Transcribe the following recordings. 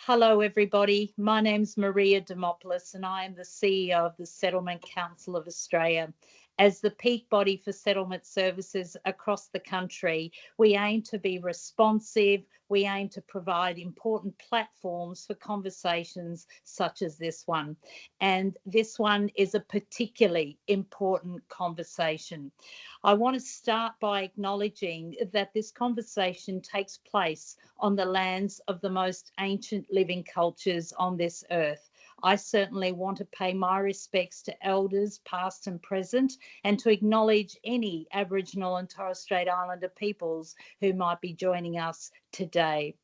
Hello, everybody. My name's Maria Dimopoulos, and I am the CEO of the Settlement Council of Australia. As the peak body for settlement services across the country, we aim to be responsive. We aim to provide important platforms for conversations such as this one. And this one is a particularly important conversation. I want to start by acknowledging that this conversation takes place on the lands of the most ancient living cultures on this earth. I certainly want to pay my respects to elders past and present, and to acknowledge any Aboriginal and Torres Strait Islander peoples who might be joining us today.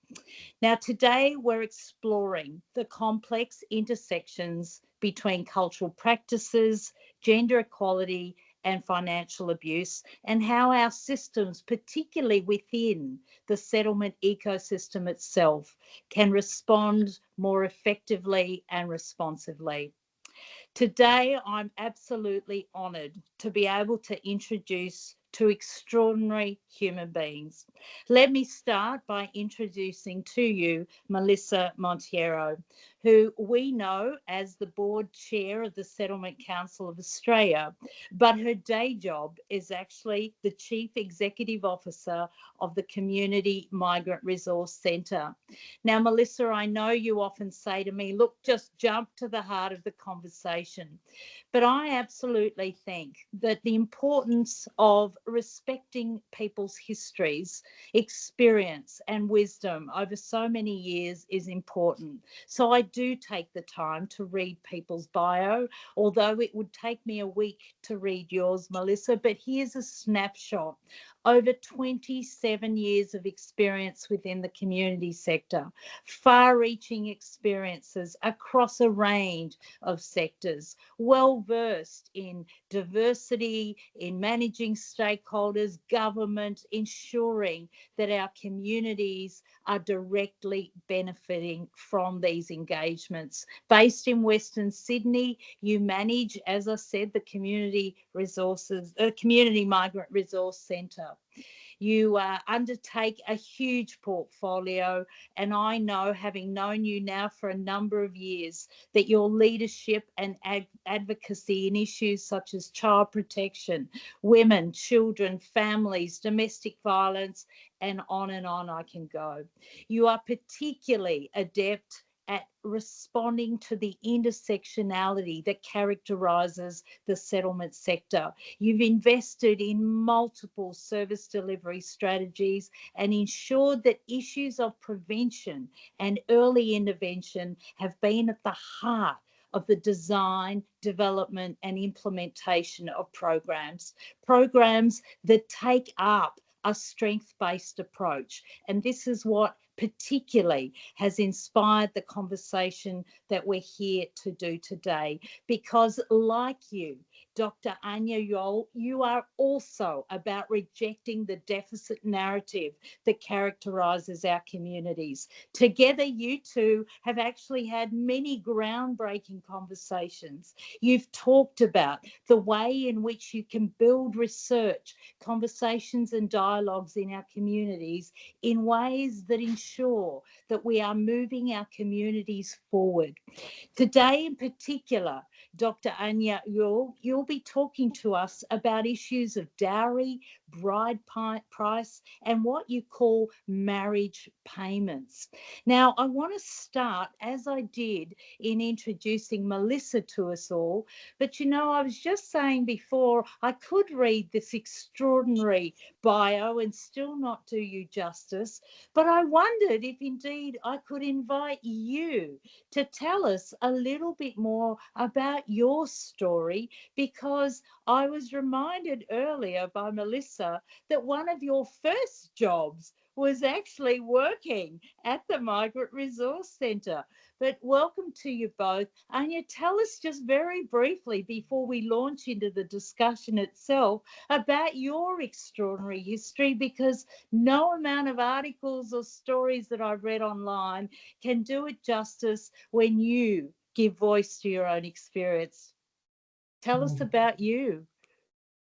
Now, today we're exploring the complex intersections between cultural practices, gender equality, and financial abuse, and how our systems, particularly within the settlement ecosystem itself, can respond more effectively and responsively. Today, I'm absolutely honoured to be able to introduce two extraordinary human beings. Let me start by introducing to you Melissa Monteiro, who we know as the board chair of the Settlement Council of Australia, but her day job is actually the Chief Executive Officer of the Community Migrant Resource Centre. Now, Melissa, I know you often say to me, look, just jump to the heart of the conversation. But I absolutely think that the importance of respecting people's histories, experience, and wisdom over so many years is important. So I do take the time to read people's bio, although it would take me a week to read yours, Melissa. But here's a snapshot. Over 27 years of experience within the community sector, far-reaching experiences across a range of sectors, well-versed in diversity, in managing stakeholders, government, ensuring that our communities are directly benefiting from these engagements. Based in Western Sydney, you manage, as I said, the Community Migrant Resource Centre. You undertake a huge portfolio, and I know, having known you now for a number of years, that your leadership and advocacy in issues such as child protection, women, children, families, domestic violence, and on I can go. You are particularly adept at responding to the intersectionality that characterises the settlement sector. You've invested in multiple service delivery strategies and ensured that issues of prevention and early intervention have been at the heart of the design, development, and implementation of programs that take up a strength-based approach. And this is what particularly has inspired the conversation that we're here to do today. Because like you, Dr Anyier Yuol, you are also about rejecting the deficit narrative that characterises our communities. Together, you two have actually had many groundbreaking conversations. You've talked about the way in which you can build research, conversations and dialogues in our communities in ways that ensure that we are moving our communities forward. Today in particular, Dr Anyier Yuol, you'll be talking to us about issues of dowry, bride price, and what you call marriage payments. Now, I want to start, as I did in introducing Melissa to us all, but you know, I was just saying before, I could read this extraordinary bio and still not do you justice, but I wondered if indeed I could invite you to tell us a little bit more about your story, because I was reminded earlier by Melissa that one of your first jobs was actually working at the Migrant Resource Centre. But welcome to you both. Anya, tell us just very briefly before we launch into the discussion itself about your extraordinary history, because no amount of articles or stories that I've read online can do it justice when you give voice to your own experience. Tell us about you.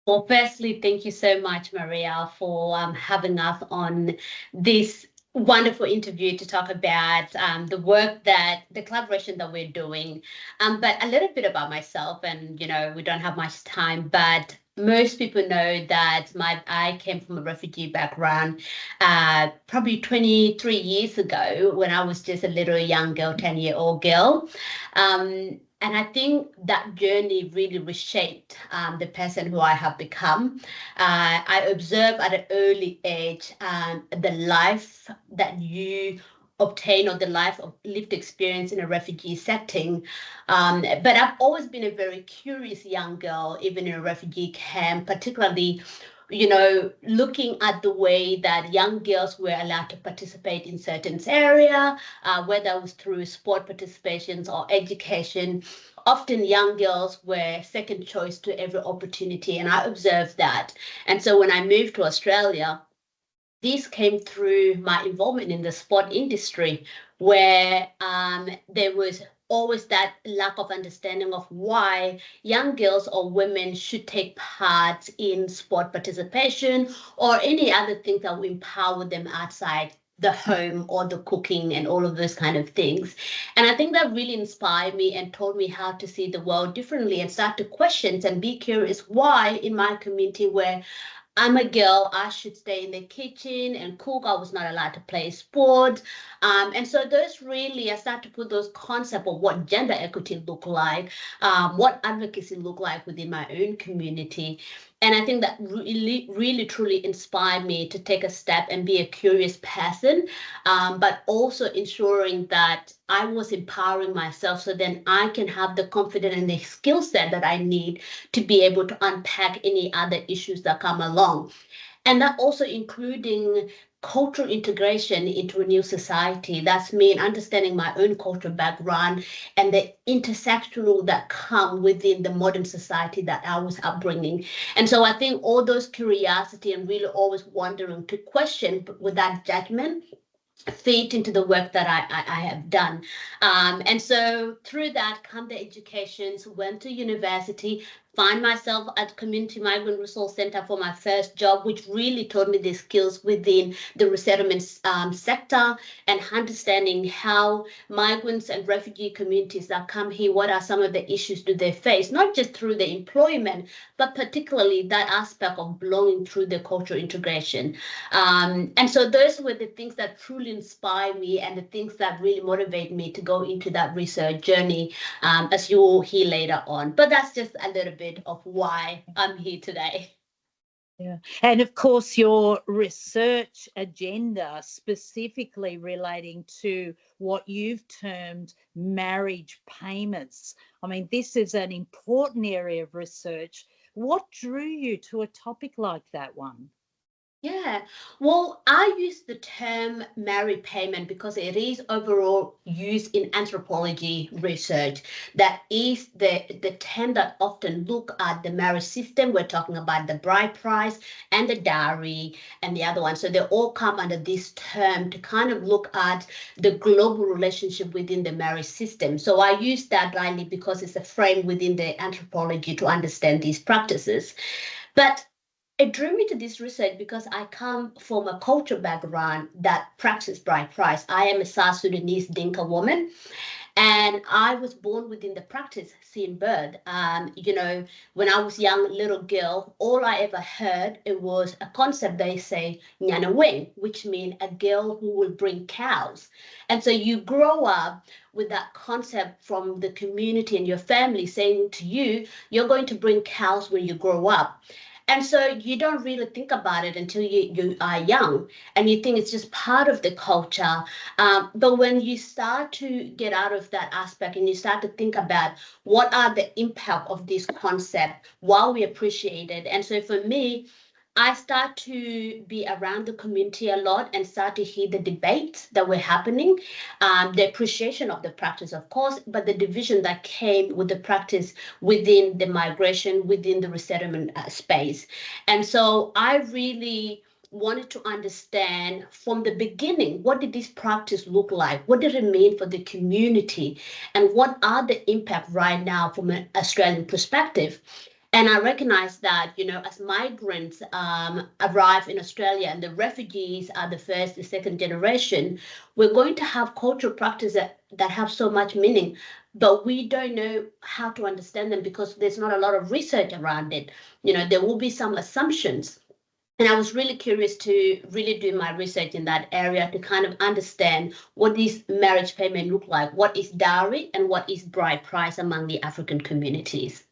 Well, firstly, thank you so much, Maria, for having us on this wonderful interview to talk about the collaboration that we're doing. But a little bit about myself, and we don't have much time, but most people know that I came from a refugee background, probably 23 years ago when I was just a little young girl, 10-year-old girl. And I think that journey really reshaped the person who I have become. I observed at an early age the life that you obtain or the life of lived experience in a refugee setting. But I've always been a very curious young girl, even in a refugee camp, particularly looking at the way that young girls were allowed to participate in certain area, whether it was through sport participations or education. Often young girls were second choice to every opportunity, and I observed that. And so when I moved to Australia, this came through my involvement in the sport industry, where there was always that lack of understanding of why young girls or women should take part in sport participation or any other thing that will empower them outside the home or the cooking and all of those kind of things. And I think that really inspired me and taught me how to see the world differently and start to question and be curious why in my community where I'm a girl, I should stay in the kitchen and cook. I was not allowed to play sport. And so those really, I started to put those concepts of what gender equity look like, what advocacy look like within my own community. And I think that really, really, truly inspired me to take a step and be a curious person, but also ensuring that I was empowering myself so then I can have the confidence and the skill set that I need to be able to unpack any other issues that come along. And that also including cultural integration into a new society. That's me understanding my own cultural background and the intersectional that come within the modern society that I was upbringing. And so I think all those curiosity and really always wondering to question without judgment fit into the work that I have done. And so through that come the educations, went to university, find myself at Community Migrant Resource Center for my first job, which really taught me the skills within the resettlement sector and understanding how migrants and refugee communities that come here, what are some of the issues do they face, not just through the employment, but particularly that aspect of belonging through the cultural integration. And so those were the things that truly inspire me and the things that really motivate me to go into that research journey, as you will hear later on. But that's just a little bit of why I'm here today. Yeah. And of course, your research agenda specifically relating to what you've termed marriage payments. I mean, this is an important area of research. What drew you to a topic like that one? Yeah, well, I use the term merit payment because it is overall used in anthropology research. That is the term that often look at the marriage system. We're talking about the bride price and the dowry and the other one. So they all come under this term to kind of look at the global relationship within the marriage system. So I use that blindly because it's a frame within the anthropology to understand these practices. But it drew me to this research because I come from a cultural background that practices bride price. I am a South Sudanese Dinka woman, and I was born within the practice seeing birth. When I was young little girl, all I ever heard it was a concept they say nyana wing, which means a girl who will bring cows. And so you grow up with that concept from the community and your family saying to you, you're going to bring cows when you grow up. And so you don't really think about it until you are young and you think it's just part of the culture. But when you start to get out of that aspect and you start to think about what are the impact of this concept while we appreciate it. And so for me, I start to be around the community a lot and start to hear the debates that were happening, the appreciation of the practice, of course, but the division that came with the practice within the migration, within the resettlement space. And so I really wanted to understand from the beginning, what did this practice look like? What did it mean for the community? And what are the impact right now from an Australian perspective? And I recognize that, as migrants arrive in Australia and the refugees are the first and second generation, we're going to have cultural practices that have so much meaning, but we don't know how to understand them because there's not a lot of research around it. There will be some assumptions. And I was really curious to really do my research in that area to kind of understand what these marriage payment look like, what is dowry and what is bride price among the African communities.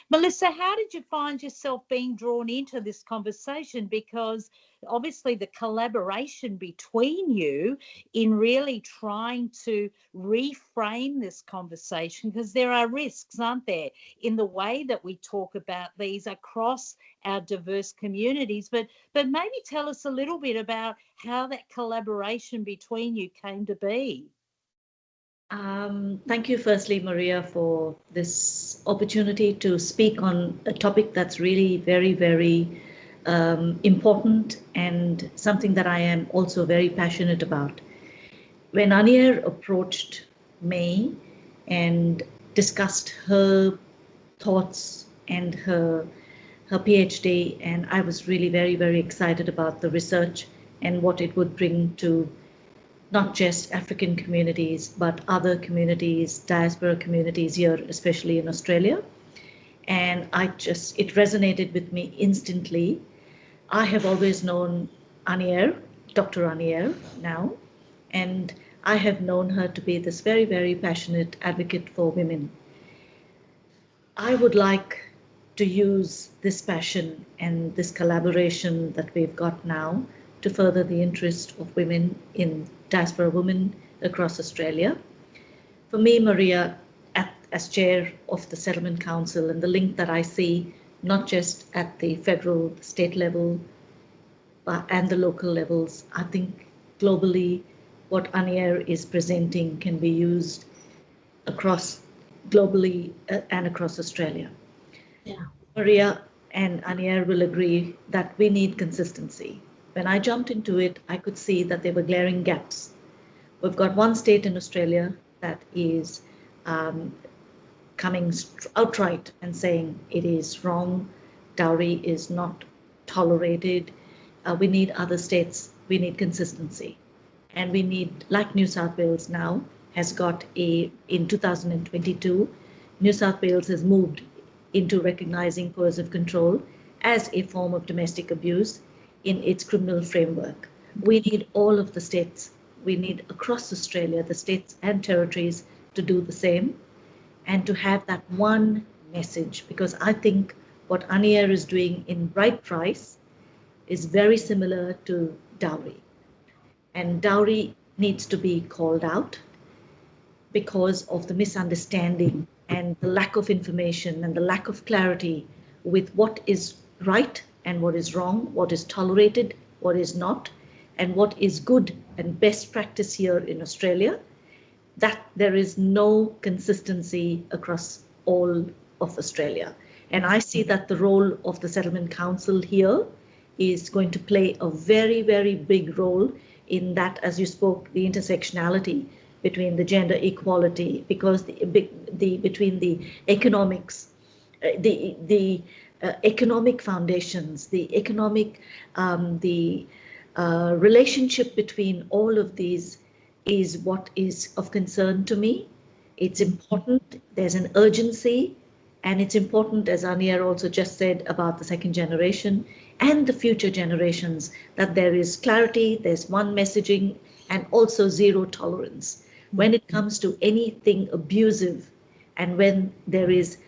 Melissa, how did you find yourself being drawn into this conversation? Because obviously the collaboration between you in really trying to reframe this conversation, because there are risks, aren't there, in the way that we talk about these across our diverse communities. But maybe tell us a little bit about how that collaboration between you came to be. Thank you, firstly, Maria, for this opportunity to speak on a topic that's really very, very important and something that I am also very passionate about. When Anyier approached me and discussed her thoughts and her PhD, and I was really very, very excited about the research and what it would bring to not just African communities, but other communities, diaspora communities here, especially in Australia. And it resonated with me instantly. I have always known Anyier, Dr. Anyier now, and I have known her to be this very, very passionate advocate for women. I would like to use this passion and this collaboration that we've got now to further the interest of women in diaspora women across Australia. For me, Maria, as chair of the Settlement Council, and the link that I see not just at the federal, state level, and the local levels, I think globally what Anyier is presenting can be used across globally and across Australia. Yeah. Maria and Anyier will agree that we need consistency. When I jumped into it, I could see that there were glaring gaps. We've got one state in Australia that is coming outright and saying it is wrong, dowry is not tolerated. We need other states, we need consistency. And we need, like New South Wales now has got in 2022, New South Wales has moved into recognizing coercive control as a form of domestic abuse in its criminal framework. We need all of the states, we need across Australia, the states and territories to do the same and to have that one message, because I think what Anyier is doing in Bride Price is very similar to dowry. And dowry needs to be called out because of the misunderstanding and the lack of information and the lack of clarity with what is right and what is wrong, what is tolerated, what is not, and what is good and best practice here in Australia, that there is no consistency across all of Australia. And I see that the role of the Settlement Council here is going to play a very, very big role in that, as you spoke, the intersectionality between the gender equality, because between the economics, the economic foundations, the economic, relationship between all of these is what is of concern to me. It's important, there's an urgency, and it's important, as Anyier also just said, about the second generation and the future generations, that there is clarity, there's one messaging, and also zero tolerance when it comes to anything abusive, and when there is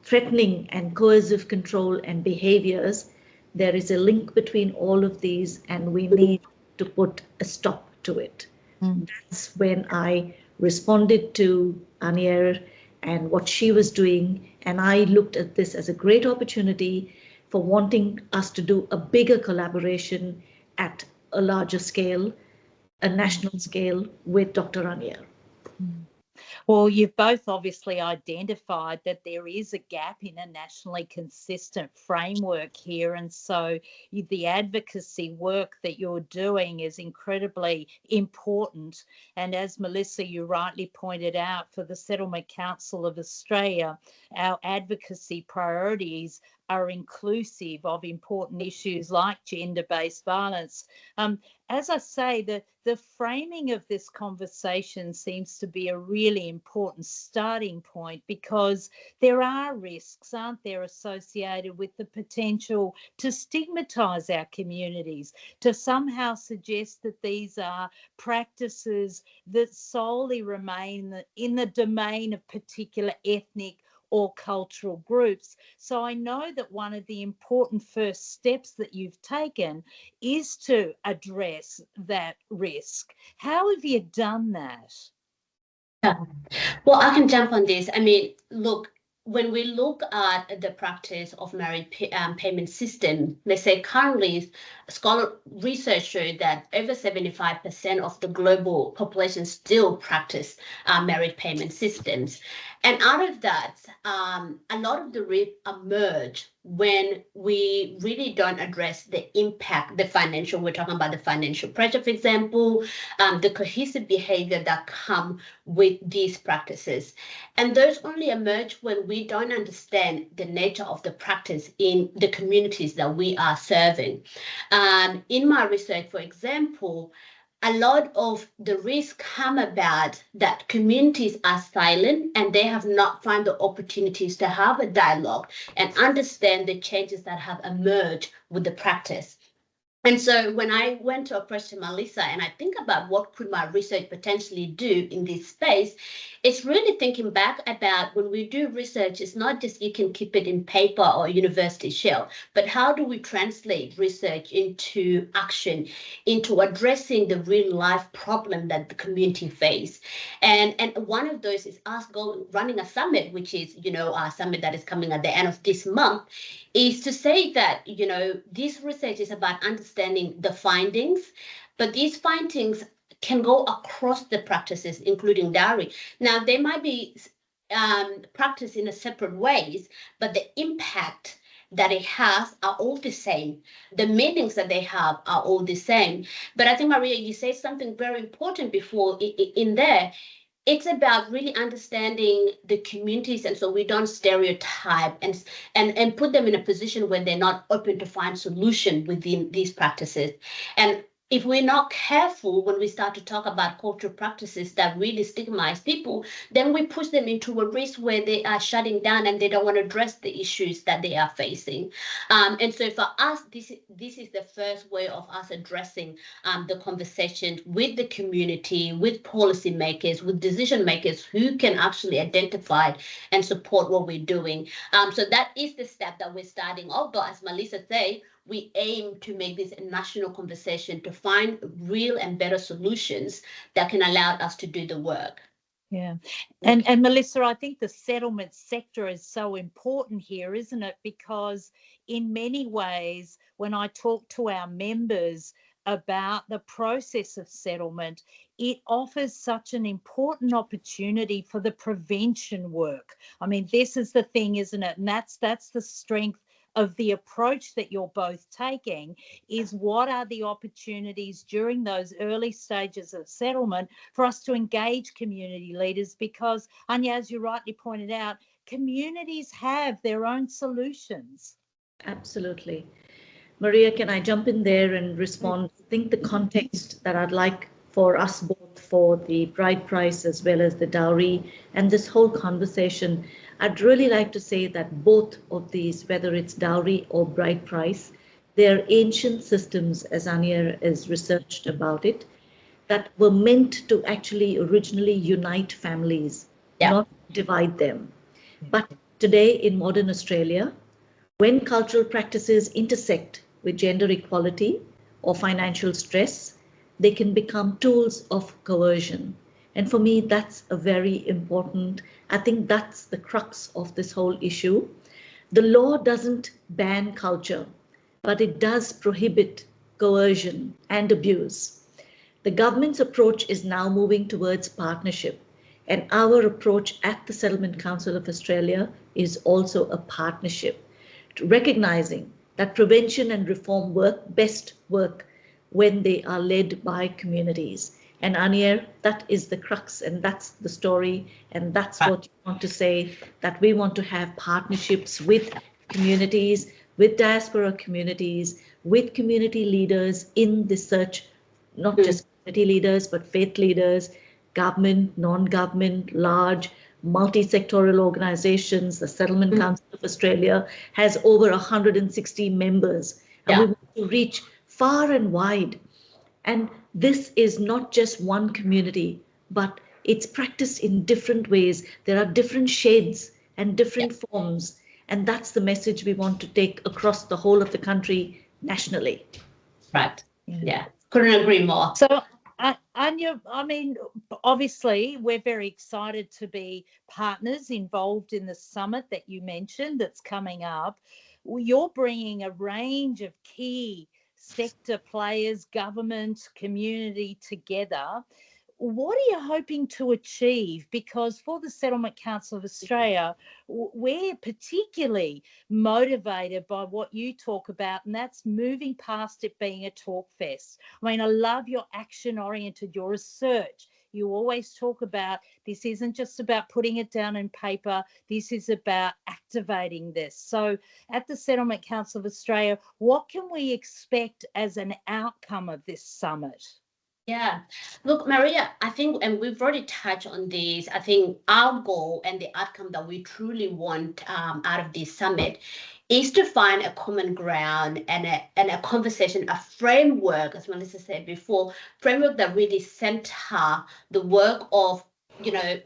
threatening and coercive control and behaviors, there is a link between all of these, and we need to put a stop to it. That's when I responded to Anyier and what she was doing, and I looked at this as a great opportunity for wanting us to do a bigger collaboration at a larger scale, a national scale with Dr. Anyier. Well, you've both obviously identified that there is a gap in a nationally consistent framework here. And so the advocacy work that you're doing is incredibly important. And as Melissa, you rightly pointed out, for the Settlement Council of Australia, our advocacy priorities are inclusive of important issues like gender-based violence. As I say, the framing of this conversation seems to be a really important starting point, because there are risks, aren't there, associated with the potential to stigmatise our communities, to somehow suggest that these are practices that solely remain in the domain of particular ethnic or cultural groups. So I know that one of the important first steps that you've taken is to address that risk. How have you done that? Yeah. Well, I can jump on this. I mean, look, when we look at the practice of marriage payment system, let's say currently, scholar research showed that over 75% of the global population still practice marriage payment systems. And out of that, a lot of the risks emerge when we really don't address the impact, the financial, we're talking about the financial pressure, for example, the cohesive behavior that come with these practices. And those only emerge when we don't understand the nature of the practice in the communities that we are serving. In my research, for example, a lot of the risks come about that communities are silent and they have not found the opportunities to have a dialogue and understand the changes that have emerged with the practice. And so when I went to approach Melissa and I think about what could my research potentially do in this space, it's really thinking back about when we do research, it's not just you can keep it in paper or university shelf, but how do we translate research into action, into addressing the real life problem that the community face. And one of those is us running a summit, which is, a summit that is coming at the end of this month, is to say that, this research is about understanding the findings, but these findings can go across the practices, including dowry. Now, they might be practiced in a separate ways, but the impact that it has are all the same. The meanings that they have are all the same. But I think, Maria, you said something very important before in there. It's about really understanding the communities, and so we don't stereotype and put them in a position where they're not open to find solution within these practices. And if we're not careful when we start to talk about cultural practices that really stigmatize people, then we push them into a risk where they are shutting down and they don't want to address the issues that they are facing. And so for us, this is the first way of us addressing the conversation with the community, with policymakers, with decision makers who can actually identify and support what we're doing. So that is the step that we're starting off. But as Melissa said, we aim to make this a national conversation to find real and better solutions that can allow us to do the work. Yeah. And Melissa, I think the settlement sector is so important here, isn't it? Because in many ways, when I talk to our members about the process of settlement, it offers such an important opportunity for the prevention work. I mean, this is the thing, isn't it? And that's the strength of the approach that you're both taking, is what are the opportunities during those early stages of settlement for us to engage community leaders, because, Anyier, as you rightly pointed out, communities have their own solutions. Absolutely. Maria, can I jump in there and respond? I think the context that I'd like for us both, for the bride price as well as the dowry and this whole conversation, I'd really like to say that both of these, whether it's dowry or bride price, they're ancient systems, as Anyier has researched about it, that were meant to actually originally unite families, not divide them. But today in modern Australia, when cultural practices intersect with gender equality or financial stress, they can become tools of coercion. And for me, that's a very important, I think that's the crux of this whole issue. The law doesn't ban culture, but it does prohibit coercion and abuse. The government's approach is now moving towards partnership. And our approach at the Settlement Council of Australia is also a partnership, recognizing that prevention and reform best work when they are led by communities. And Anyier, that is the crux, and that's the story, and that's what you want to say, that we want to have partnerships with communities, with diaspora communities, with community leaders in the search, not just community leaders, but faith leaders, government, non-government, large, multi-sectoral organizations. The Settlement Council of Australia has over 160 members, and we want to reach far and wide. And this is not just one community, but it's practiced in different ways. There are different shades and different forms. And that's the message we want to take across the whole of the country nationally. Right. Yeah. Couldn't agree more. So, Anya, I mean, obviously, we're very excited to be partners involved in the summit that you mentioned that's coming up. You're bringing a range of key sector players, government, community together. What are you hoping to achieve? Because for the Settlement Council of Australia, we're particularly motivated by what you talk about, and that's moving past it being a talk fest. I mean, I love your action-oriented, your research. You always talk about this isn't just about putting it down in paper. This is about activating this. So at the Settlement Council of Australia, what can we expect as an outcome of this summit? Yeah, look, Maria, I think, and we've already touched on this, I think our goal and the outcome that we truly want out of this summit is to find a common ground and a conversation, a framework, as Melissa said before, framework that really center the work of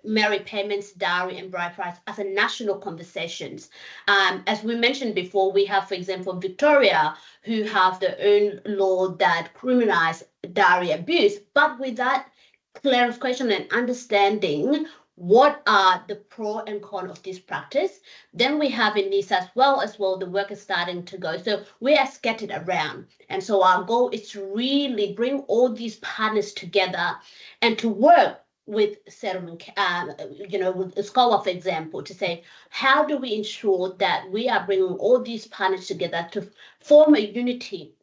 marriage payments, dowry, and bride price as a national conversations. As we mentioned before, we have, for example, Victoria, who have their own law that criminalize dowry abuse, but with that clarification and understanding what are the pro and con of this practice. Then we have in this as well, the work is starting to go. So we are scattered around. And so our goal is to really bring all these partners together and to work with settlement, with SCOA, for example, to say, how do we ensure that we are bringing all these partners together to form a unity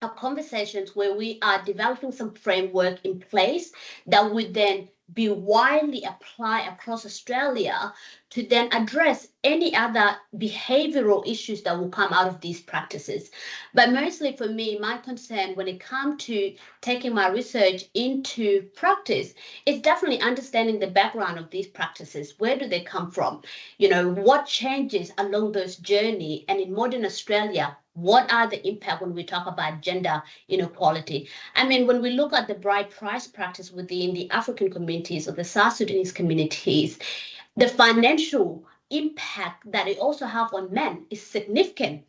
of conversations where we are developing some framework in place that would then be widely applied across Australia to then address any other behavioral issues that will come out of these practices. But mostly for me, my concern when it comes to taking my research into practice is definitely understanding the background of these practices. Where do they come from? What changes along those journey? And in modern Australia, what are the impact when we talk about gender inequality? I mean, when we look at the bride price practice within the African communities or the South Sudanese communities, the financial impact that it also have on men is significant.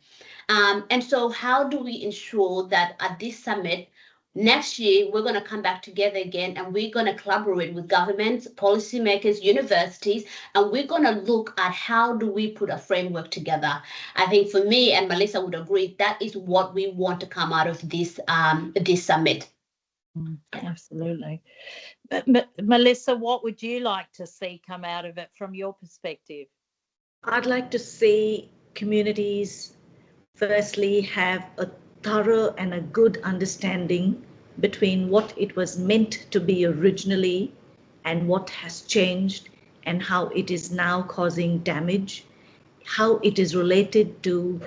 And so how do we ensure that at this summit, next year, we're going to come back together again and we're going to collaborate with governments, policymakers, universities, and we're going to look at how do we put a framework together. I think for me, and Melissa would agree, that is what we want to come out of this summit. Absolutely. Melissa, what would you like to see come out of it from your perspective? I'd like to see communities firstly have a thorough and a good understanding between what it was meant to be originally and what has changed and how it is now causing damage, how it is related to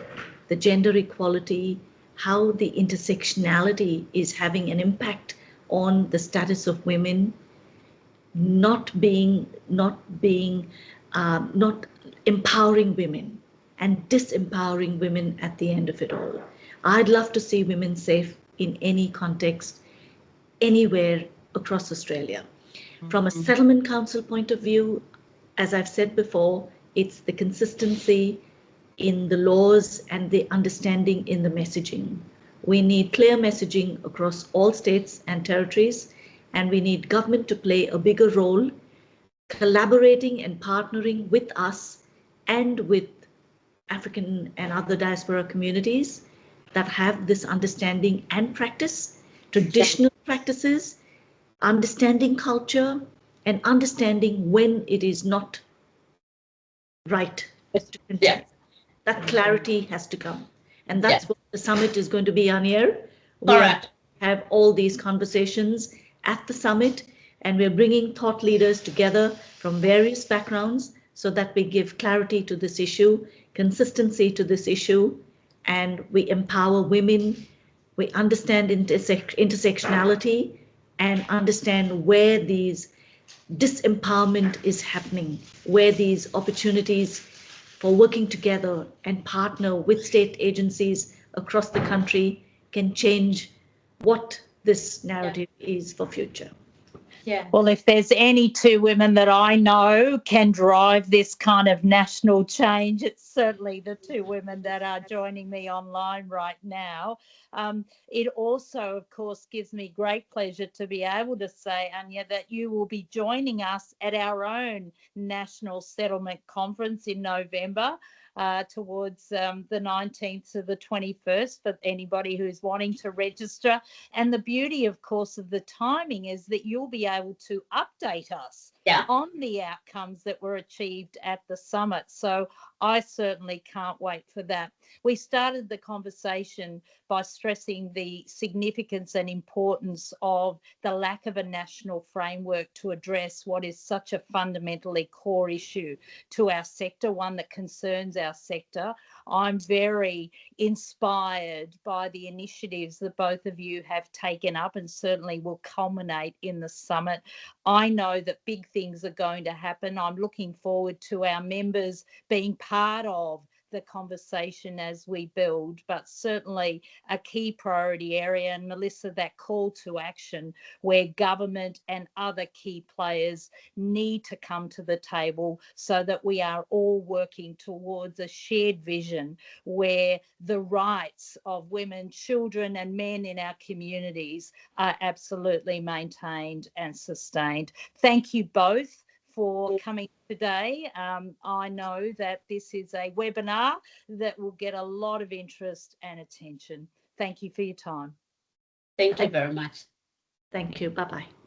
the gender equality, how the intersectionality is having an impact on the status of women, not empowering women and disempowering women at the end of it all. I'd love to see women safe in any context, anywhere across Australia. From a settlement council point of view, as I've said before, it's the consistency in the laws and the understanding in the messaging. We need clear messaging across all states and territories, and we need government to play a bigger role, collaborating and partnering with us and with African and other diaspora communities that have this understanding and practice, traditional practices, understanding culture, and understanding when it is not right to continue. That clarity has to come. And that's what the summit is going to be, Anyier. We have all these conversations at the summit, and we're bringing thought leaders together from various backgrounds so that we give clarity to this issue, consistency to this issue, and we empower women. We understand intersectionality and understand where these disempowerment is happening, where these opportunities for working together and partner with state agencies across the country can change what this narrative is for future. Yeah. Well, if there's any two women that I know can drive this kind of national change, it's certainly the two women that are joining me online right now. It also, of course, gives me great pleasure to be able to say, Anyier, that you will be joining us at our own National Settlement Conference in November. Towards the 19th to the 21st for anybody who's wanting to register. And the beauty, of course, of the timing is that you'll be able to update us on the outcomes that were achieved at the summit. So I certainly can't wait for that. We started the conversation by stressing the significance and importance of the lack of a national framework to address what is such a fundamentally core issue to our sector, one that concerns our sector. I'm very inspired by the initiatives that both of you have taken up and certainly will culminate in the summit. I know that big things are going to happen. I'm looking forward to our members being part of the conversation as we build, but certainly a key priority area. And Melissa, that call to action where government and other key players need to come to the table so that we are all working towards a shared vision where the rights of women, children and men in our communities are absolutely maintained and sustained. Thank you both for coming today. I know that this is a webinar that will get a lot of interest and attention. Thank you for your time. Thank you very much. Thank you. Bye-bye.